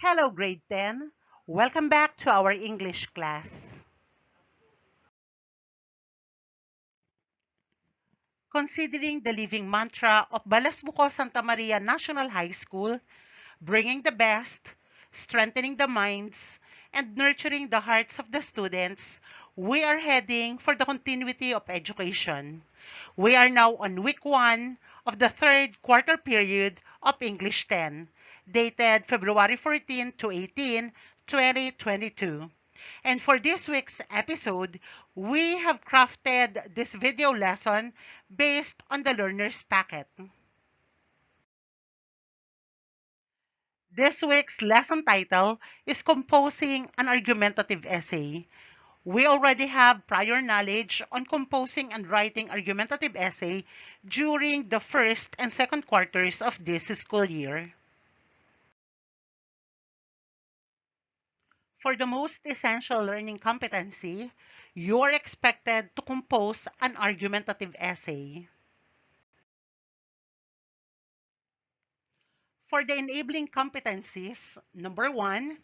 Hello, grade 10. Welcome back to our English class. Considering the living mantra of Balasbuco Santa Maria National High School, bringing the best, strengthening the minds, and nurturing the hearts of the students, we are heading for the continuity of education. We are now on week 1 of the third quarter period of English 10, dated February 14 to 18, 2022. And for this week's episode, we have crafted this video lesson based on the learner's packet. This week's lesson title is Composing an Argumentative Essay. We already have prior knowledge on composing and writing argumentative essay during the first and second quarters of this school year. For the most essential learning competency, you are expected to compose an argumentative essay. For the enabling competencies, number 1,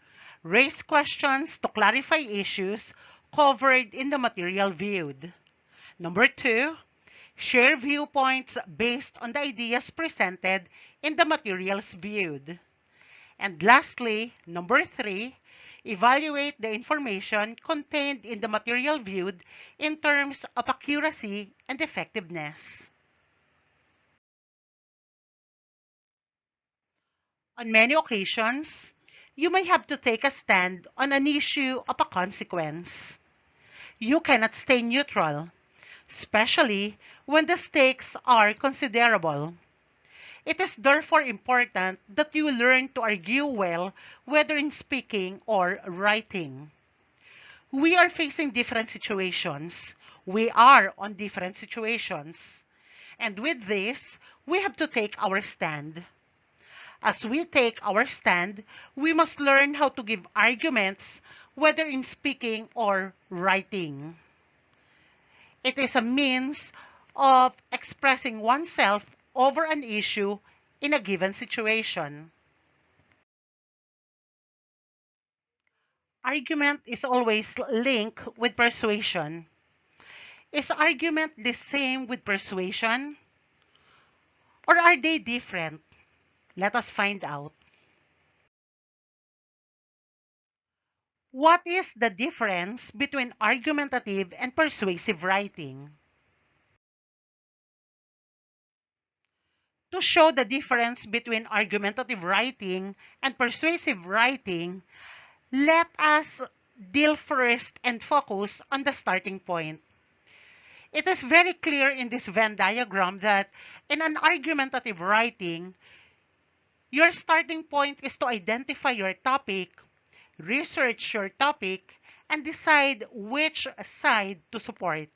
raise questions to clarify issues covered in the material viewed. Number 2, share viewpoints based on the ideas presented in the materials viewed. And lastly, number 3, evaluate the information contained in the material viewed in terms of accuracy and effectiveness. On many occasions, you may have to take a stand on an issue of a consequence. You cannot stay neutral, especially when the stakes are considerable. It is therefore important that you learn to argue well, whether in speaking or writing. We are facing different situations. We are on different situations. And with this, we have to take our stand. As we take our stand, we must learn how to give arguments, whether in speaking or writing. It is a means of expressing oneself over an issue in a given situation. Argument is always linked with persuasion. Is argument the same with persuasion? Or are they different? Let us find out. What is the difference between argumentative and persuasive writing? To show the difference between argumentative writing and persuasive writing, let us deal first and focus on the starting point. It is very clear in this Venn diagram that in an argumentative writing, your starting point is to identify your topic, research your topic, and decide which side to support.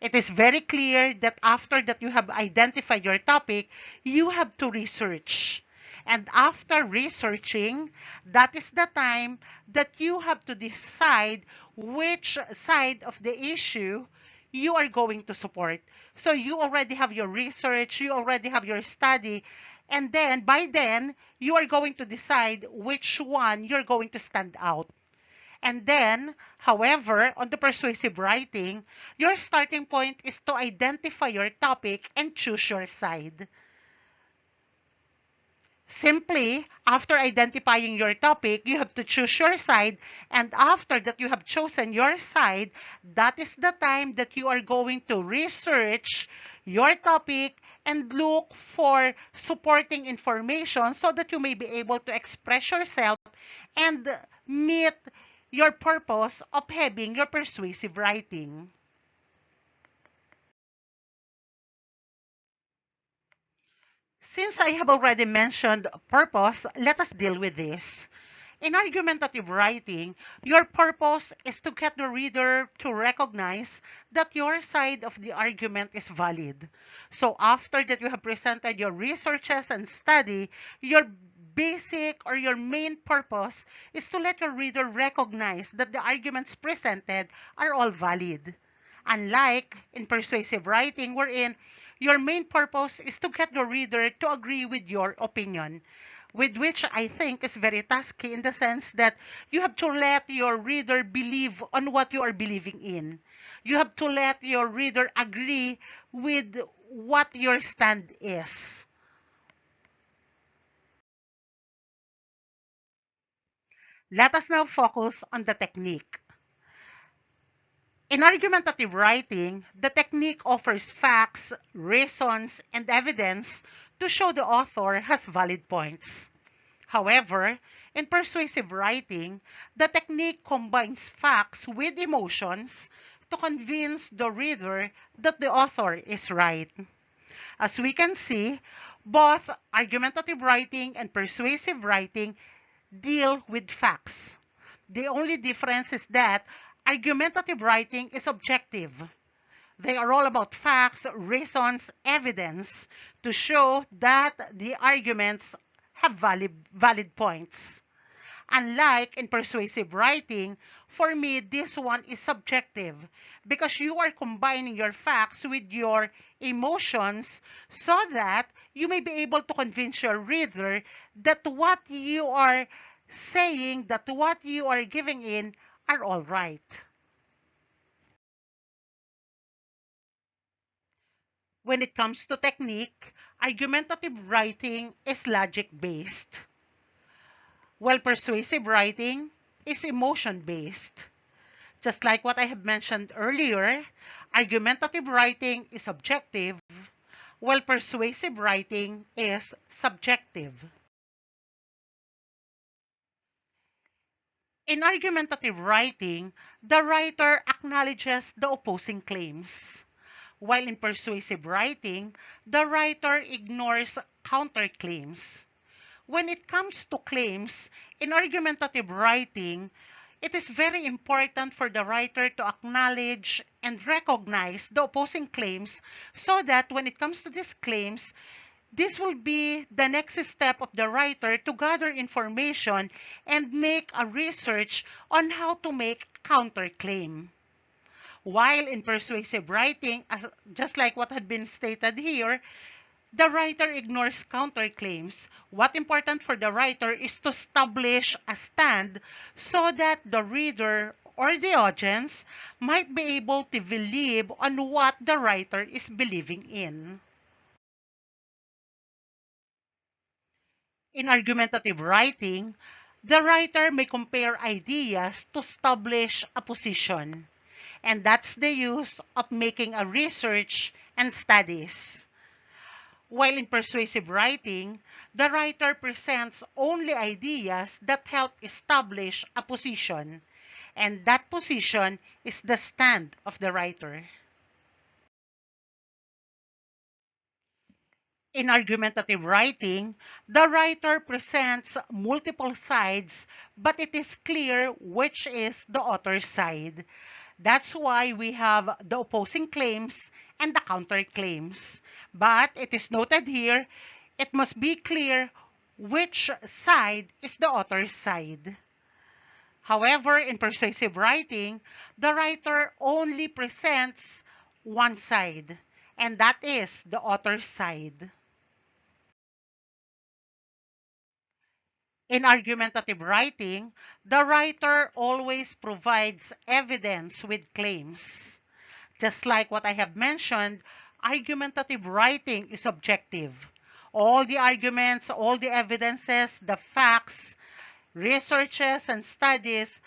It is very clear that after that you have identified your topic, you have to research. And after researching, that is the time that you have to decide which side of the issue you are going to support. So you already have your research, you already have your study, and then by then, you are going to decide which one you're going to stand out. And then, however, on the persuasive writing, your starting point is to identify your topic and choose your side. Simply, after identifying your topic, you have to choose your side, and after that you have chosen your side, that is the time that you are going to research your topic and look for supporting information so that you may be able to express yourself and meet your purpose of having your persuasive writing. Since I have already mentioned purpose, let us deal with this. In argumentative writing, your purpose is to get the reader to recognize that your side of the argument is valid. So after that you have presented your researches and study, your basic or your main purpose is to let your reader recognize that the arguments presented are all valid. Unlike in persuasive writing, wherein your main purpose is to get the reader to agree with your opinion. with which I think is very tasky in the sense that you have to let your reader believe on what you are believing in. You have to let your reader agree with what your stand is. Let us now focus on the technique. In argumentative writing, the technique offers facts, reasons, and evidence to show the author has valid points. However, in persuasive writing, the technique combines facts with emotions to convince the reader that the author is right. As we can see, both argumentative writing and persuasive writing deal with facts. The only difference is that argumentative writing is objective. They are all about facts, reasons, evidence to show that the arguments have valid points. Unlike in persuasive writing, for me, this one is subjective because you are combining your facts with your emotions so that you may be able to convince your reader that what you are saying, that what you are giving in are all right. When it comes to technique, argumentative writing is logic-based, while persuasive writing is emotion-based. Just like what I have mentioned earlier, argumentative writing is objective, while persuasive writing is subjective. In argumentative writing, the writer acknowledges the opposing claims, while in persuasive writing, the writer ignores counterclaims. When it comes to claims, in argumentative writing, it is very important for the writer to acknowledge and recognize the opposing claims so that when it comes to these claims, this will be the next step of the writer to gather information and make a research on how to make counterclaim. While in persuasive writing, just like what had been stated here, the writer ignores counterclaims. What's important for the writer is to establish a stand so that the reader or the audience might be able to believe on what the writer is believing in. In argumentative writing, the writer may compare ideas to establish a position, and that's the use of making a research and studies. While in persuasive writing, the writer presents only ideas that help establish a position, and that position is the stand of the writer. In argumentative writing, the writer presents multiple sides, but it is clear which is the author's side. That's why we have the opposing claims and the counterclaims. But it is noted here, it must be clear which side is the author's side. However, in persuasive writing, the writer only presents one side, and that is the author's side. In argumentative writing, the writer always provides evidence with claims. Just like what I have mentioned, argumentative writing is objective. All the arguments, all the evidences, the facts, researches, and studies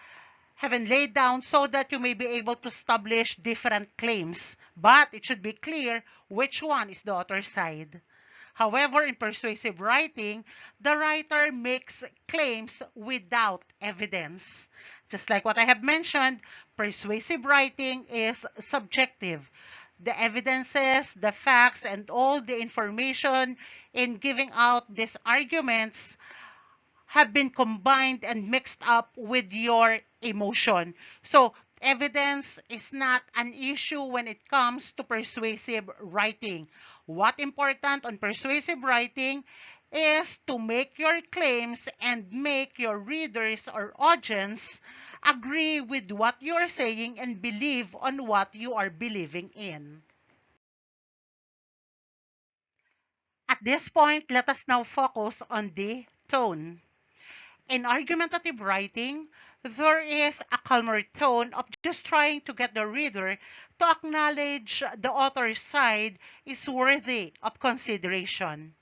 have been laid down so that you may be able to establish different claims. But it should be clear which one is the author's side. However, in persuasive writing, the writer makes claims without evidence. Just like what I have mentioned, persuasive writing is subjective. The evidences, the facts, and all the information in giving out these arguments have been combined and mixed up with your emotion. So, evidence is not an issue when it comes to persuasive writing. What important on persuasive writing is to make your claims and make your readers or audience agree with what you are saying and believe on what you are believing in. At this point, let us now focus on the tone. In argumentative writing, there is a calmer tone of just trying to get the reader to acknowledge the author's side is worthy of consideration.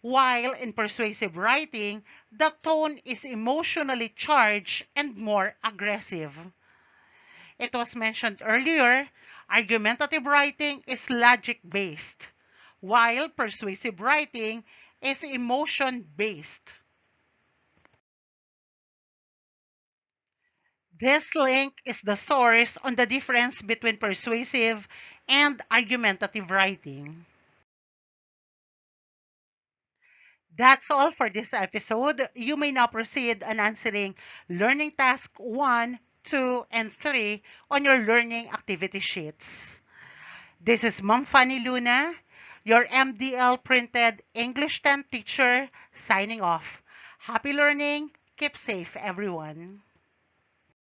While in persuasive writing, the tone is emotionally charged and more aggressive. It was mentioned earlier, argumentative writing is logic based, while persuasive writing is emotion based. This link is the source on the difference between persuasive and argumentative writing. That's all for this episode. You may now proceed on answering learning task 1, 2, and 3 on your learning activity sheets. This is Mom Fanny Luna, your MDL printed English 10 teacher, signing off. Happy learning. Keep safe, everyone.